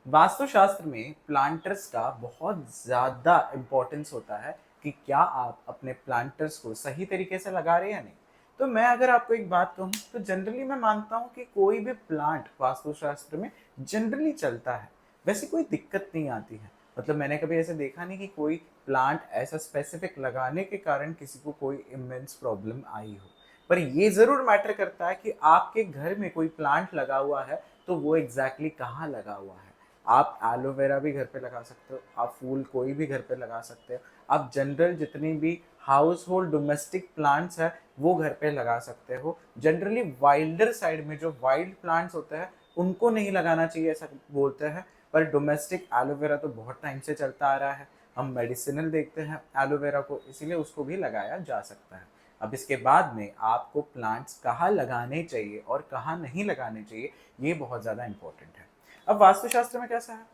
वास्तुशास्त्र में प्लांटर्स का बहुत ज़्यादा इम्पोर्टेंस होता है कि क्या आप अपने प्लांटर्स को सही तरीके से लगा रहे हैं या नहीं। तो मैं अगर आपको एक बात कहूँ तो जनरली मैं मानता हूँ कि कोई भी प्लांट वास्तुशास्त्र में जनरली चलता है, वैसे कोई दिक्कत नहीं आती है। मतलब मैंने कभी ऐसे देखा नहीं कि कोई प्लांट ऐसा स्पेसिफिक लगाने के कारण किसी को कोई इमेंस प्रॉब्लम आई हो। पर ये ज़रूर मैटर करता है कि आपके घर में कोई प्लांट लगा हुआ है तो वो एग्जैक्टली कहाँ लगा हुआ है। आप एलोवेरा भी घर पे लगा सकते हो, आप फूल कोई भी घर पे लगा सकते हो, आप जनरल जितनी भी हाउस होल्ड डोमेस्टिक प्लांट्स है वो घर पे लगा सकते हो। जनरली वाइल्डर साइड में जो वाइल्ड प्लांट्स होते हैं उनको नहीं लगाना चाहिए ऐसा बोलते हैं, पर डोमेस्टिक एलोवेरा तो बहुत टाइम से चलता आ रहा है। हम मेडिसिनल देखते हैं एलोवेरा को, इसीलिए उसको भी लगाया जा सकता है। अब इसके बाद में आपको प्लांट्स कहाँ लगाने चाहिए और कहाँ नहीं लगाने चाहिए, ये बहुत ज़्यादा इंपॉर्टेंट है। अब वास्तुशास्त्र में कैसा है,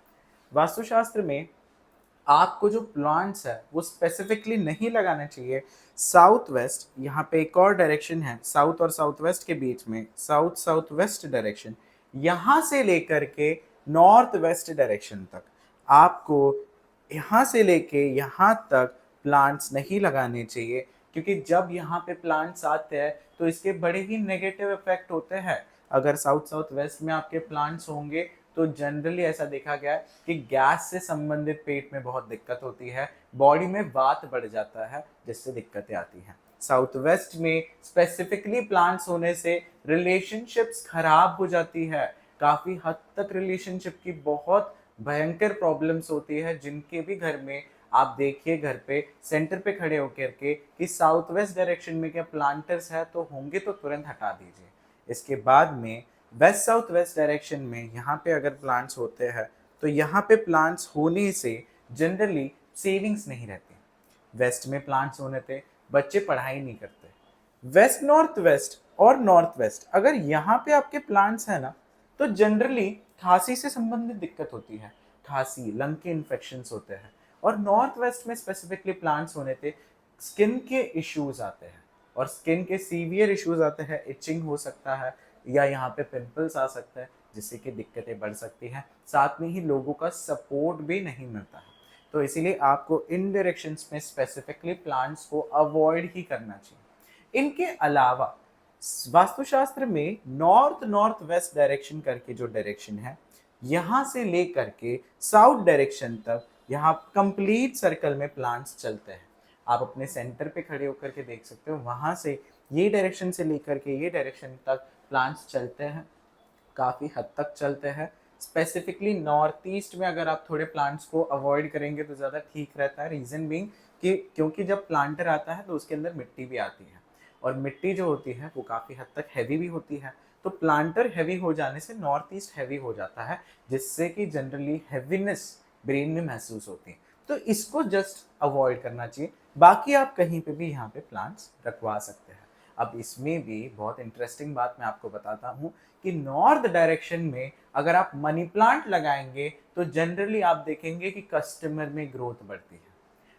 वास्तुशास्त्र में आपको जो प्लांट्स है वो स्पेसिफिकली नहीं लगाना चाहिए साउथ वेस्ट। यहाँ पे एक और डायरेक्शन है साउथ और साउथ वेस्ट के बीच में, साउथ साउथ वेस्ट डायरेक्शन, यहाँ से लेकर के नॉर्थ वेस्ट डायरेक्शन तक आपको यहाँ से लेके यहाँ तक प्लांट्स नहीं लगाने चाहिए। क्योंकि जब यहाँ पे प्लांट्स आते हैं तो इसके बड़े ही नेगेटिव इफेक्ट होते हैं। अगर साउथ साउथ वेस्ट में आपके प्लांट्स होंगे तो जनरली ऐसा देखा गया है कि गैस से संबंधित पेट में बहुत दिक्कत होती है, बॉडी में वात बढ़ जाता है जिससे दिक्कतें आती हैं। साउथ वेस्ट में स्पेसिफिकली प्लांट्स होने से रिलेशनशिप्स खराब हो जाती है, काफी हद तक रिलेशनशिप की बहुत भयंकर प्रॉब्लम्स होती है। जिनके भी घर में आप देखिए घर पे सेंटर पे खड़े होकर के कि साउथ वेस्ट डायरेक्शन में क्या प्लांटर्स है तो होंगे तो तुरंत हटा दीजिए। इसके बाद में वेस्ट साउथ वेस्ट डायरेक्शन में यहाँ पे अगर प्लांट्स होते हैं तो यहाँ पे प्लांट्स होने से जनरली सेविंग्स नहीं रहती। वेस्ट में प्लांट्स होने थे, बच्चे पढ़ाई नहीं करते। वेस्ट नॉर्थ वेस्ट और नॉर्थ वेस्ट अगर यहाँ पे आपके प्लांट्स है ना तो जनरली खांसी से संबंधित दिक्कत होती है, खांसी लंग के इन्फेक्शंस होते हैं। और नॉर्थ वेस्ट में स्पेसिफिकली प्लांट्स होने थे, स्किन के इश्यूज आते हैं और स्किन के सीवियर इश्यूज आते हैं, इचिंग हो सकता है या यहाँ पे पिंपल्स आ सकते हैं जिससे कि दिक्कतें बढ़ सकती हैं। साथ में ही लोगों का सपोर्ट भी नहीं मिलता है। तो इसीलिए आपको इन डायरेक्शंस में स्पेसिफिकली प्लांट्स को अवॉइड ही करना चाहिए। इनके अलावा वास्तुशास्त्र में नॉर्थ नॉर्थ वेस्ट डायरेक्शन करके जो डायरेक्शन है यहाँ से लेकर के साउथ डायरेक्शन तक, यहाँ कंप्लीट सर्कल में प्लांट्स चलते हैं। आप अपने सेंटर पे खड़े होकर के देख सकते हो, वहां से ये डायरेक्शन से लेकर के ये डायरेक्शन तक प्लांट्स चलते हैं, काफ़ी हद तक चलते हैं। स्पेसिफिकली नॉर्थ ईस्ट में अगर आप थोड़े प्लांट्स को अवॉइड करेंगे तो ज़्यादा ठीक रहता है। रीज़न बीइंग कि क्योंकि जब प्लांटर आता है तो उसके अंदर मिट्टी भी आती है और मिट्टी जो होती है वो काफ़ी हद तक हैवी भी होती है। तो प्लांटर हैवी हो जाने से नॉर्थ ईस्ट हैवी हो जाता है जिससे कि जनरली हैवीनेस ब्रेन में महसूस होती है। तो इसको जस्ट अवॉइड करना चाहिए। बाकी आप कहीं पे भी यहाँ पे प्लांट्स रखवा सकते हैं। अब इसमें भी बहुत इंटरेस्टिंग बात मैं आपको बताता हूँ कि नॉर्थ डायरेक्शन में अगर आप मनी प्लांट लगाएंगे तो जनरली आप देखेंगे कि कस्टमर में ग्रोथ बढ़ती है,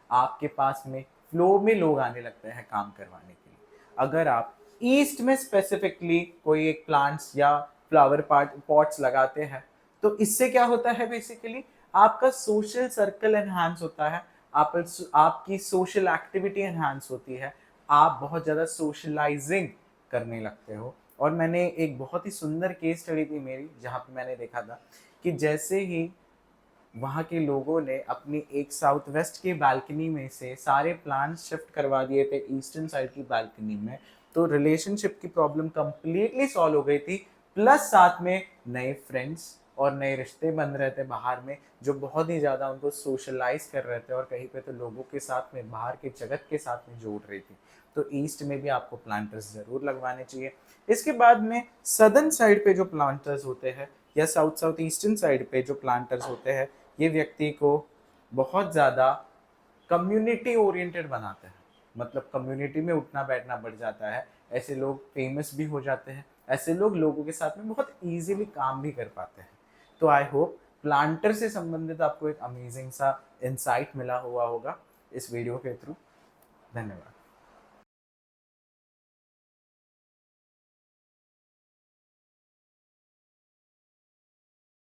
आपके पास में फ्लो में लोग आने लगते हैं काम करवाने के लिए। अगर आप ईस्ट में स्पेसिफिकली कोई एक प्लांट्स या फ्लावर पॉट्स लगाते हैं तो इससे क्या होता है, बेसिकली आपका सोशल सर्कल एनहांस होता है, आपकी सोशल एक्टिविटी एनहांस होती है, आप बहुत ज़्यादा सोशलाइजिंग करने लगते हो। और मैंने एक बहुत ही सुंदर केस स्टडी थी मेरी जहाँ पे मैंने देखा था कि जैसे ही वहाँ के लोगों ने अपनी एक साउथ वेस्ट की बालकनी में से सारे प्लांट्स शिफ्ट करवा दिए थे ईस्टर्न साइड की बालकनी में, तो रिलेशनशिप की प्रॉब्लम कंप्लीटली सॉल्व हो गई थी। प्लस साथ में नए फ्रेंड्स और नए रिश्ते बन रहे थे बाहर में जो बहुत ही ज़्यादा उनको सोशलाइज कर रहे थे और कहीं पे तो लोगों के साथ में बाहर के जगत के साथ में जोड़ रही थी। तो ईस्ट में भी आपको प्लांटर्स ज़रूर लगवाने चाहिए। इसके बाद में सदर्न साइड पे जो प्लांटर्स होते हैं या साउथ साउथ ईस्टर्न साइड पे जो प्लांटर्स होते हैं ये व्यक्ति को बहुत ज़्यादा कम्युनिटी ओरिएंटेड बनाते हैं। मतलब कम्युनिटी में उठना बैठना बढ़ जाता है, ऐसे लोग फेमस भी हो जाते हैं, ऐसे लोग लोगों के साथ में बहुत इजीली काम भी कर पाते हैं। तो आई होप प्लांटर से संबंधित आपको एक अमेजिंग सा इंसाइट मिला हुआ होगा इस वीडियो के थ्रू। धन्यवाद।